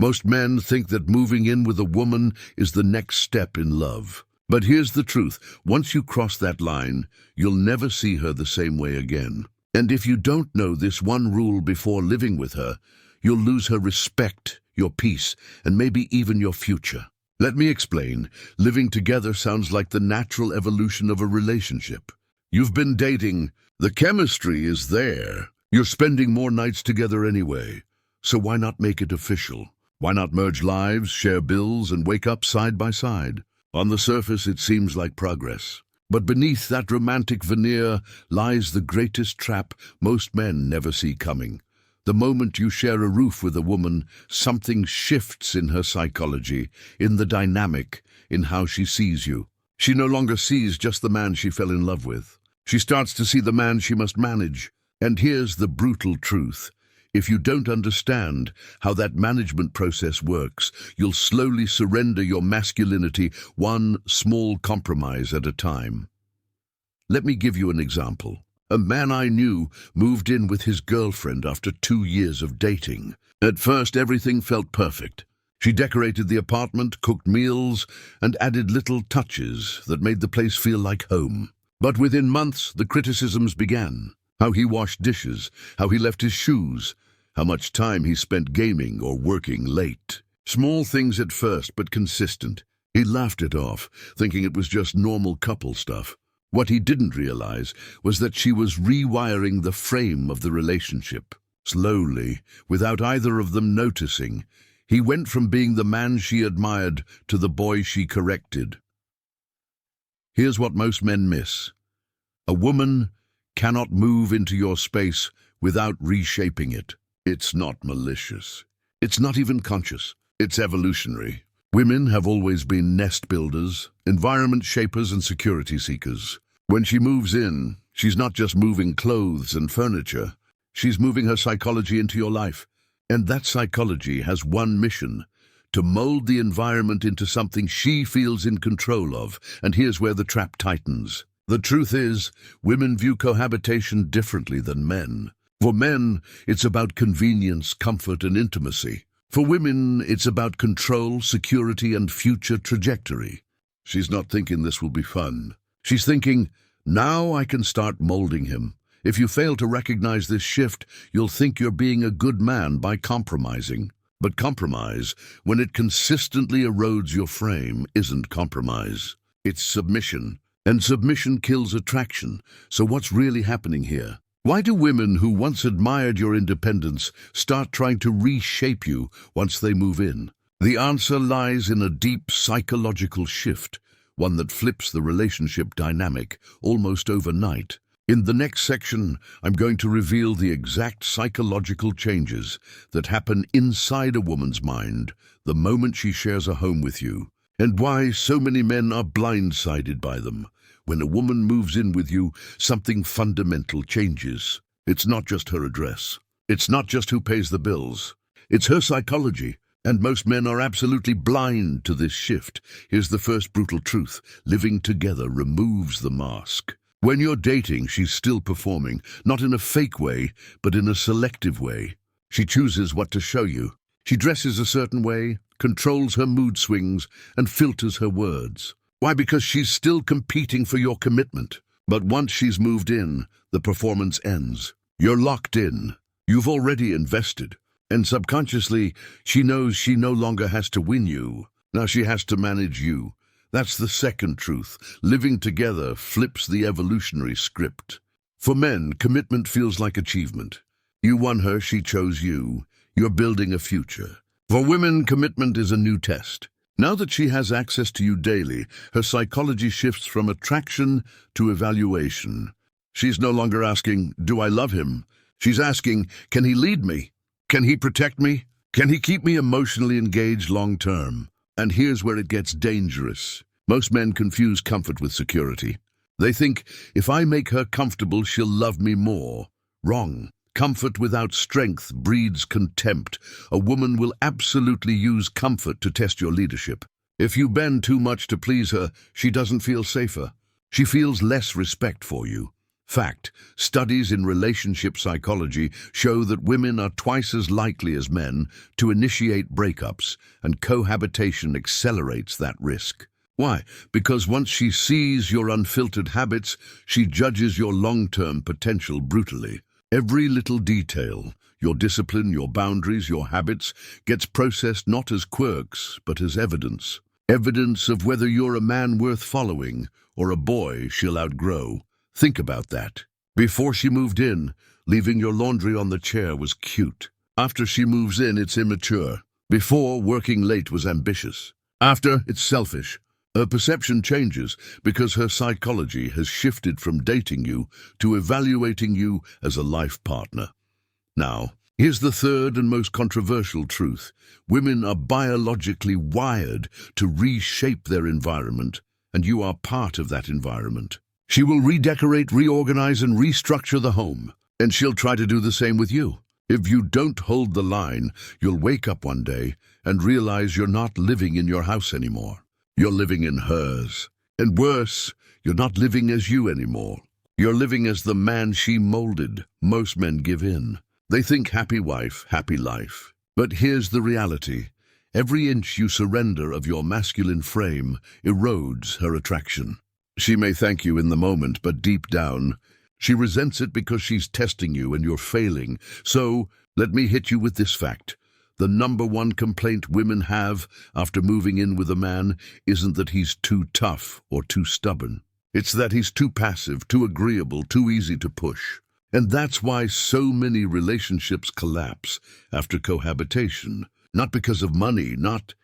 Most men think that moving in with a woman is the next step in love. But here's the truth. Once you cross that line, you'll never see her the same way again. And if you don't know this one rule before living with her, you'll lose her respect, your peace, and maybe even your future. Let me explain. Living together sounds like the natural evolution of a relationship. You've been dating. The chemistry is there. You're spending more nights together anyway. So why not make it official? Why not merge lives, share bills, and wake up side by side? On the surface, it seems like progress. But beneath that romantic veneer lies the greatest trap most men never see coming. The moment you share a roof with a woman, something shifts in her psychology, in the dynamic, in how she sees you. She no longer sees just the man she fell in love with. She starts to see the man she must manage. And here's the brutal truth. If you don't understand how that management process works, you'll slowly surrender your masculinity one small compromise at a time. Let me give you an example. A man I knew moved in with his girlfriend after 2 years of dating. At first, everything felt perfect. She decorated the apartment, cooked meals, and added little touches that made the place feel like home. But within months, the criticisms began. How he washed dishes, how he left his shoes, how much time he spent gaming or working late. Small things at first, but consistent. He laughed it off, thinking it was just normal couple stuff. What he didn't realize was that she was rewiring the frame of the relationship. Slowly, without either of them noticing, he went from being the man she admired to the boy she corrected. Here's what most men miss. A woman cannot move into your space without reshaping it. It's not malicious. It's not even conscious. It's evolutionary. Women have always been nest builders, environment shapers, and security seekers. When she moves in, she's not just moving clothes and furniture. She's moving her psychology into your life. And that psychology has one mission: to mold the environment into something she feels in control of. And here's where the trap tightens. The truth is, women view cohabitation differently than men. For men, it's about convenience, comfort, and intimacy. For women, it's about control, security, and future trajectory. She's not thinking this will be fun. She's thinking, now I can start molding him. If you fail to recognize this shift, you'll think you're being a good man by compromising. But compromise, when it consistently erodes your frame, isn't compromise. It's submission. And submission kills attraction. So what's really happening here? Why do women who once admired your independence start trying to reshape you once they move in? The answer lies in a deep psychological shift, one that flips the relationship dynamic almost overnight. In the next section, I'm going to reveal the exact psychological changes that happen inside a woman's mind the moment she shares a home with you, and why so many men are blindsided by them. When a woman moves in with you, something fundamental changes. It's not just her address. It's not just who pays the bills. It's her psychology. And most men are absolutely blind to this shift. Here's the first brutal truth. Living together removes the mask. When you're dating, she's still performing, not in a fake way, but in a selective way. She chooses what to show you. She dresses a certain way, controls her mood swings, and filters her words. Why? Because she's still competing for your commitment. But once she's moved in, the performance ends. You're locked in. You've already invested. And subconsciously, she knows she no longer has to win you. Now she has to manage you. That's the second truth. Living together flips the evolutionary script. For men, commitment feels like achievement. You won her, she chose you. You're building a future. For women, commitment is a new test. Now that she has access to you daily, her psychology shifts from attraction to evaluation. She's no longer asking, do I love him? She's asking, can he lead me? Can he protect me? Can he keep me emotionally engaged long term? And here's where it gets dangerous. Most men confuse comfort with security. They think, if I make her comfortable, she'll love me more. Wrong. Comfort without strength breeds contempt. A woman will absolutely use comfort to test your leadership. If you bend too much to please her, she doesn't feel safer. She feels less respect for you. Fact, studies in relationship psychology show that women are twice as likely as men to initiate breakups, and cohabitation accelerates that risk. Why? Because once she sees your unfiltered habits, she judges your long-term potential brutally. Every little detail, your discipline, your boundaries, your habits, gets processed not as quirks, but as evidence. Evidence of whether you're a man worth following or a boy she'll outgrow. Think about that. Before she moved in, leaving your laundry on the chair was cute. After she moves in, it's immature. Before, working late was ambitious. After, it's selfish. Her perception changes because her psychology has shifted from dating you to evaluating you as a life partner. Now, here's the third and most controversial truth. Women are biologically wired to reshape their environment, and you are part of that environment. She will redecorate, reorganize, and restructure the home, and she'll try to do the same with you. If you don't hold the line, you'll wake up one day and realize you're not living in your house anymore. You're living in hers. And worse, you're not living as you anymore. You're living as the man she molded. Most men give in. They think happy wife, happy life. But here's the reality. Every inch you surrender of your masculine frame erodes her attraction. She may thank you in the moment, but deep down, she resents it because she's testing you and you're failing. So, let me hit you with this fact. The number one complaint women have after moving in with a man isn't that he's too tough or too stubborn. It's that he's too passive, too agreeable, too easy to push. And that's why so many relationships collapse after cohabitation. Not because of money, not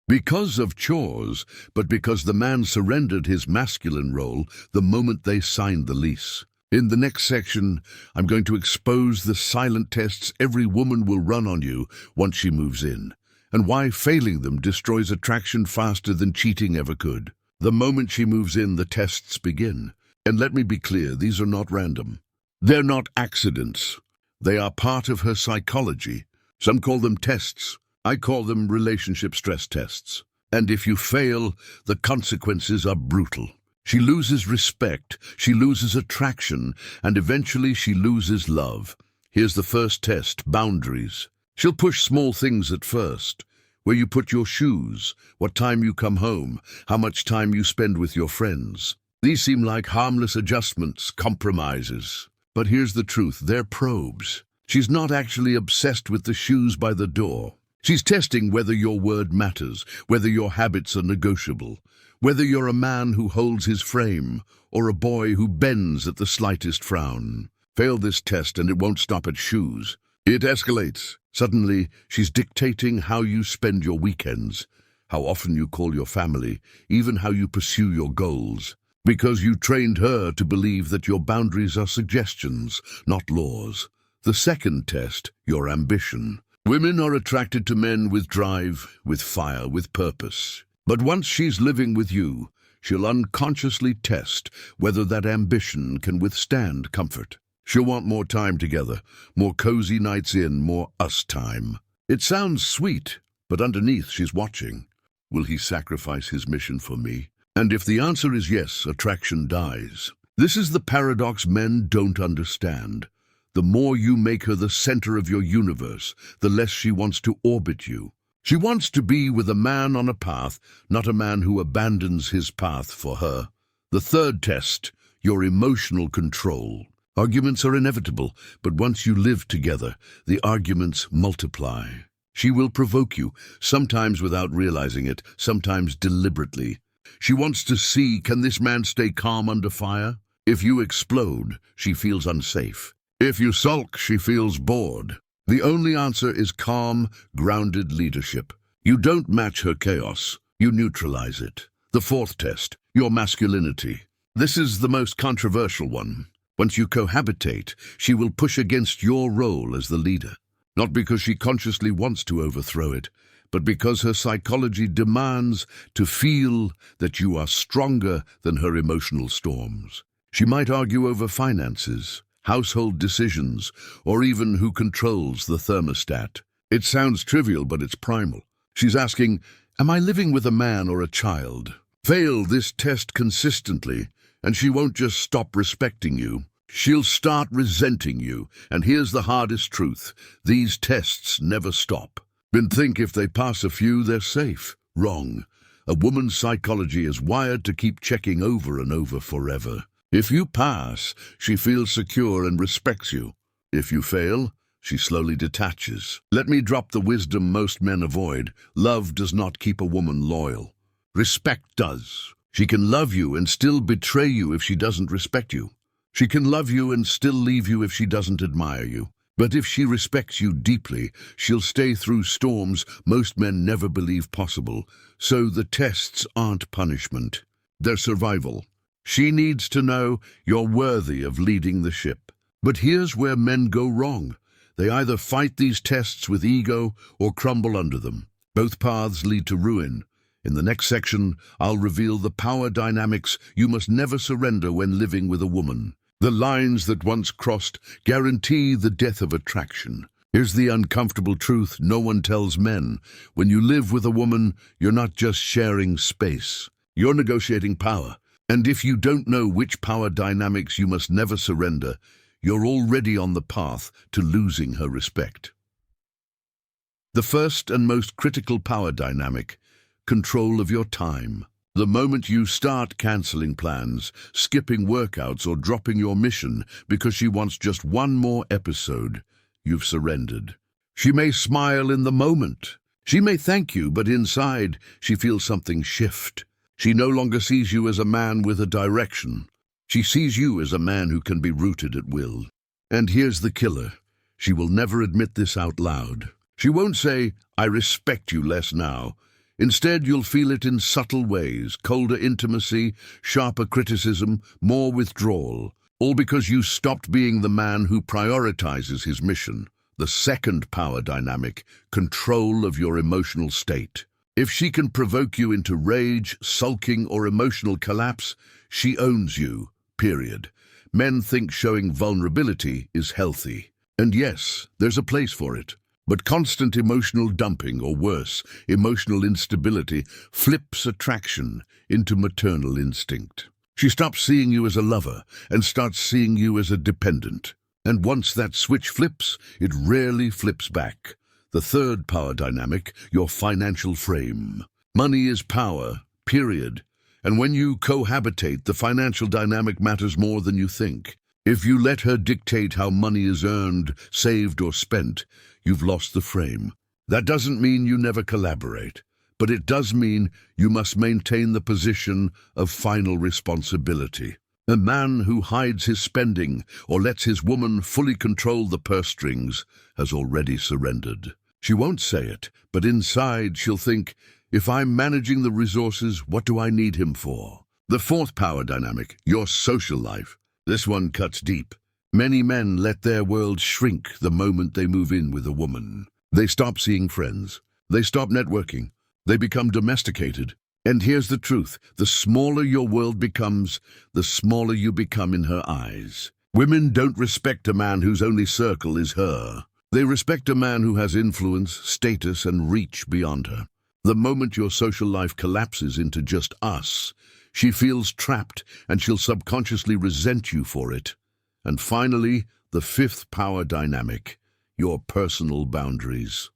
because of chores, but because the man surrendered his masculine role the moment they signed the lease. In the next section, I'm going to expose the silent tests every woman will run on you once she moves in, and why failing them destroys attraction faster than cheating ever could. The moment she moves in, the tests begin. And let me be clear, these are not random. They're not accidents. They are part of her psychology. Some call them tests. I call them relationship stress tests. And if you fail, the consequences are brutal. She loses respect, she loses attraction, and eventually she loses love. Here's the first test, boundaries. She'll push small things at first. Where you put your shoes, what time you come home, how much time you spend with your friends. These seem like harmless adjustments, compromises. But here's the truth, they're probes. She's not actually obsessed with the shoes by the door. She's testing whether your word matters, whether your habits are negotiable, whether you're a man who holds his frame or a boy who bends at the slightest frown. Fail this test and it won't stop at shoes. It escalates. Suddenly, she's dictating how you spend your weekends, how often you call your family, even how you pursue your goals. Because you trained her to believe that your boundaries are suggestions, not laws. The second test, your ambition. Women are attracted to men with drive, with fire, with purpose. But once she's living with you, she'll unconsciously test whether that ambition can withstand comfort. She'll want more time together, more cozy nights in, more us time. It sounds sweet, but underneath she's watching. Will he sacrifice his mission for me? And if the answer is yes, attraction dies. This is the paradox men don't understand. The more you make her the center of your universe, the less she wants to orbit you. She wants to be with a man on a path, not a man who abandons his path for her. The third test, your emotional control. Arguments are inevitable, but once you live together, the arguments multiply. She will provoke you, sometimes without realizing it, sometimes deliberately. She wants to see, can this man stay calm under fire? If you explode, she feels unsafe. If you sulk, she feels bored. The only answer is calm, grounded leadership. You don't match her chaos, you neutralize it. The fourth test, your masculinity. This is the most controversial one. Once you cohabitate, she will push against your role as the leader. Not because she consciously wants to overthrow it, but because her psychology demands to feel that you are stronger than her emotional storms. She might argue over finances, household decisions, or even who controls the thermostat. It sounds trivial, but it's primal. She's asking, am I living with a man or a child? Fail this test consistently, and she won't just stop respecting you. She'll start resenting you, and here's the hardest truth. These tests never stop. Men think if they pass a few, they're safe. Wrong. A woman's psychology is wired to keep checking over and over forever. If you pass, she feels secure and respects you. If you fail, she slowly detaches. Let me drop the wisdom most men avoid. Love does not keep a woman loyal. Respect does. She can love you and still betray you if she doesn't respect you. She can love you and still leave you if she doesn't admire you. But if she respects you deeply, she'll stay through storms most men never believe possible. So the tests aren't punishment. They're survival. She needs to know you're worthy of leading the ship. But here's where men go wrong. They either fight these tests with ego or crumble under them. Both paths lead to ruin. In the next section, I'll reveal the power dynamics you must never surrender when living with a woman. The lines that once crossed guarantee the death of attraction. Here's the uncomfortable truth no one tells men. When you live with a woman, you're not just sharing space. You're negotiating power. And if you don't know which power dynamics you must never surrender, you're already on the path to losing her respect. The first and most critical power dynamic: control of your time. The moment you start canceling plans, skipping workouts, or dropping your mission because she wants just one more episode, you've surrendered. She may smile in the moment. She may thank you, but inside, she feels something shift. She no longer sees you as a man with a direction. She sees you as a man who can be rooted at will. And here's the killer. She will never admit this out loud. She won't say, "I respect you less now." Instead, you'll feel it in subtle ways: colder intimacy, sharper criticism, more withdrawal, all because you stopped being the man who prioritizes his mission. The second power dynamic: control of your emotional state. If she can provoke you into rage, sulking, or emotional collapse, she owns you, period. Men think showing vulnerability is healthy. And yes, there's a place for it. But constant emotional dumping, or worse, emotional instability, flips attraction into maternal instinct. She stops seeing you as a lover and starts seeing you as a dependent. And once that switch flips, it rarely flips back. The third power dynamic: your financial frame. Money is power, period. And when you cohabitate, the financial dynamic matters more than you think. If you let her dictate how money is earned, saved, or spent, you've lost the frame. That doesn't mean you never collaborate, but it does mean you must maintain the position of final responsibility. A man who hides his spending or lets his woman fully control the purse strings has already surrendered. She won't say it, but inside she'll think, "If I'm managing the resources, what do I need him for?" The fourth power dynamic: your social life. This one cuts deep. Many men let their world shrink the moment they move in with a woman. They stop seeing friends. They stop networking. They become domesticated. And here's the truth: the smaller your world becomes, the smaller you become in her eyes. Women don't respect a man whose only circle is her. They respect a man who has influence, status, and reach beyond her. The moment your social life collapses into just us, she feels trapped, and she'll subconsciously resent you for it. And finally, the fifth power dynamic: your personal boundaries.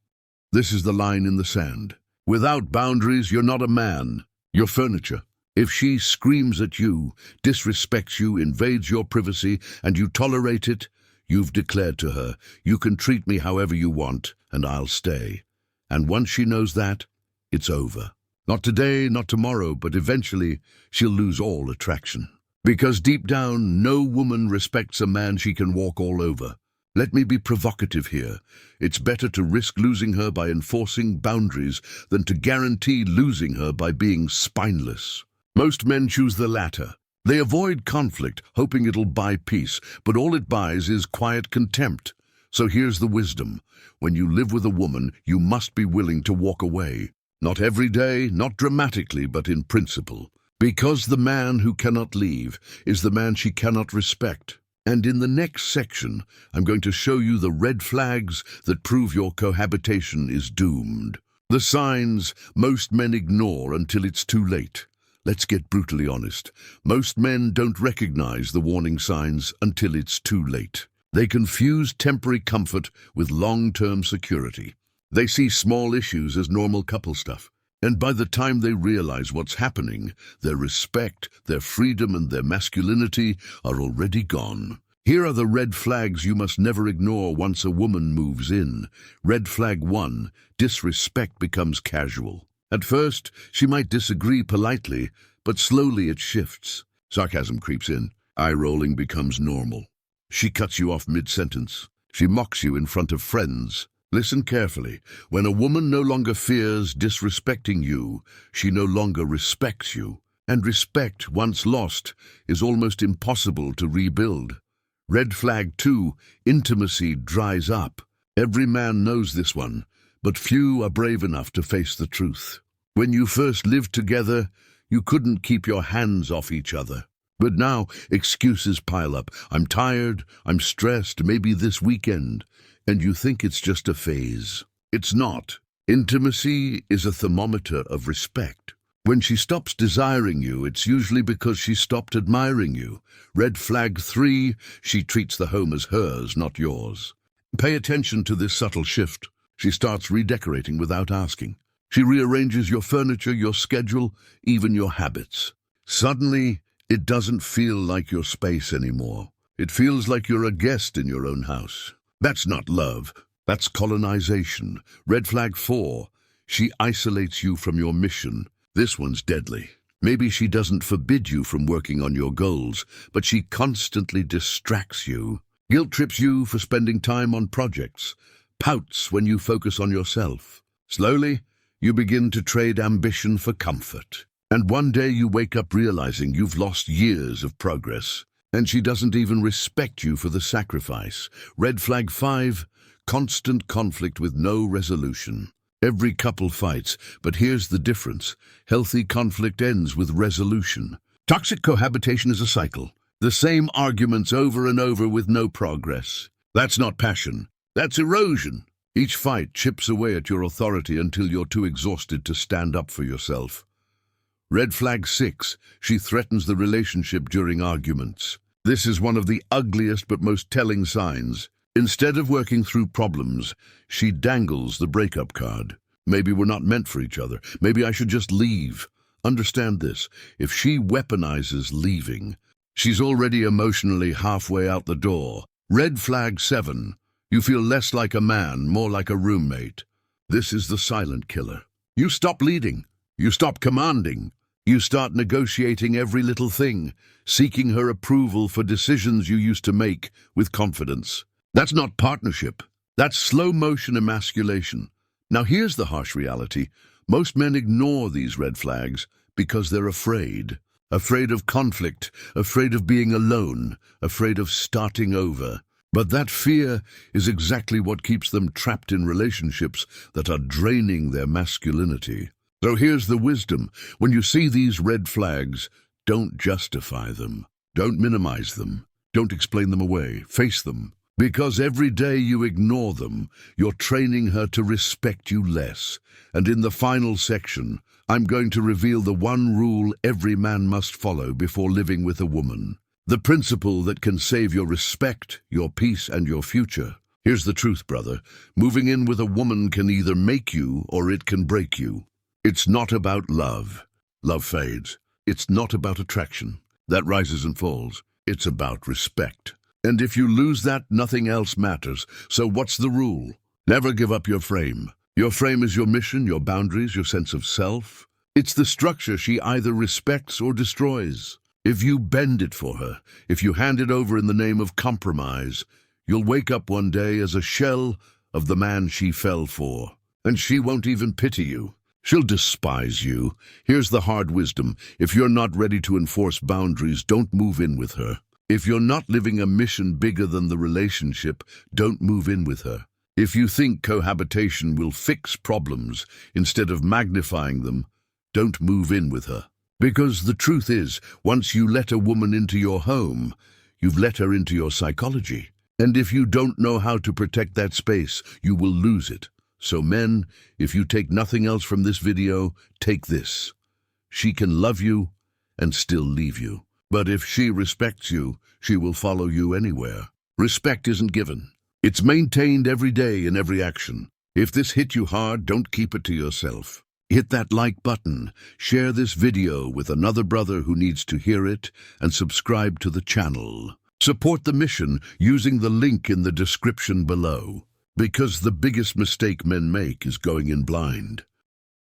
This is the line in the sand. Without boundaries, you're not a man. You're furniture. If she screams at you, disrespects you, invades your privacy, and you tolerate it, you've declared to her, "You can treat me however you want, and I'll stay." And once she knows that, it's over. Not today, not tomorrow, but eventually she'll lose all attraction. Because deep down, no woman respects a man she can walk all over. Let me be provocative here. It's better to risk losing her by enforcing boundaries than to guarantee losing her by being spineless. Most men choose the latter. They avoid conflict, hoping it'll buy peace, but all it buys is quiet contempt. So here's the wisdom. When you live with a woman, you must be willing to walk away. Not every day, not dramatically, but in principle. Because the man who cannot leave is the man she cannot respect. And in the next section, I'm going to show you the red flags that prove your cohabitation is doomed. The signs most men ignore until it's too late. Let's get brutally honest. Most men don't recognize the warning signs until it's too late. They confuse temporary comfort with long-term security. They see small issues as normal couple stuff. And by the time they realize what's happening, their respect, their freedom, and their masculinity are already gone. Here are the red flags you must never ignore once a woman moves in. Red flag 1, disrespect becomes casual. At first, she might disagree politely, but slowly it shifts. Sarcasm creeps in. Eye-rolling becomes normal. She cuts you off mid-sentence. She mocks you in front of friends. Listen carefully. When a woman no longer fears disrespecting you, she no longer respects you. And respect, once lost, is almost impossible to rebuild. Red flag 2, intimacy dries up. Every man knows this one, but few are brave enough to face the truth. When you first lived together, you couldn't keep your hands off each other. But now, excuses pile up. I'm tired, I'm stressed, maybe this weekend. And you think it's just a phase. It's not. Intimacy is a thermometer of respect. When she stops desiring you, it's usually because she stopped admiring you. Red flag 3, she treats the home as hers, not yours. Pay attention to this subtle shift. She starts redecorating without asking. She rearranges your furniture, your schedule, even your habits. Suddenly, it doesn't feel like your space anymore. It feels like you're a guest in your own house. That's not love. That's colonization. Red flag 4, she isolates you from your mission. This one's deadly. Maybe she doesn't forbid you from working on your goals, but she constantly distracts you. Guilt trips you for spending time on projects. Pouts when you focus on yourself. Slowly, you begin to trade ambition for comfort. And one day you wake up realizing you've lost years of progress. And she doesn't even respect you for the sacrifice. Red flag 5, constant conflict with no resolution. Every couple fights, but here's the difference. Healthy conflict ends with resolution. Toxic cohabitation is a cycle. The same arguments over and over with no progress. That's not passion. That's erosion. Each fight chips away at your authority until you're too exhausted to stand up for yourself. Red flag 6, she threatens the relationship during arguments. This is one of the ugliest but most telling signs. Instead of working through problems, she dangles the breakup card. Maybe we're not meant for each other. Maybe I should just leave. Understand this. If she weaponizes leaving, she's already emotionally halfway out the door. Red flag 7, you feel less like a man, more like a roommate. This is the silent killer. You stop leading. You stop commanding. You start negotiating every little thing, seeking her approval for decisions you used to make with confidence. That's not partnership. That's slow-motion emasculation. Now here's the harsh reality. Most men ignore these red flags because they're afraid. Afraid of conflict, afraid of being alone, afraid of starting over. But that fear is exactly what keeps them trapped in relationships that are draining their masculinity. So here's the wisdom. When you see these red flags, don't justify them. Don't minimize them. Don't explain them away. Face them. Because every day you ignore them, you're training her to respect you less. And in the final section, I'm going to reveal the one rule every man must follow before living with a woman. The principle that can save your respect, your peace, and your future. Here's the truth, brother. Moving in with a woman can either make you or it can break you. It's not about love. Love fades. It's not about attraction. That rises and falls. It's about respect. And if you lose that, nothing else matters. So what's the rule? Never give up your frame. Your frame is your mission, your boundaries, your sense of self. It's the structure she either respects or destroys. If you bend it for her, if you hand it over in the name of compromise, you'll wake up one day as a shell of the man she fell for. And she won't even pity you. She'll despise you. Here's the hard wisdom. If you're not ready to enforce boundaries, don't move in with her. If you're not living a mission bigger than the relationship, don't move in with her. If you think cohabitation will fix problems instead of magnifying them, don't move in with her. Because the truth is, once you let a woman into your home, you've let her into your psychology. And if you don't know how to protect that space, you will lose it. So men, if you take nothing else from this video, take this. She can love you and still leave you. But if she respects you, she will follow you anywhere. Respect isn't given. It's maintained every day in every action. If this hit you hard, don't keep it to yourself. Hit that like button, share this video with another brother who needs to hear it, and subscribe to the channel. Support the mission using the link in the description below. Because the biggest mistake men make is going in blind.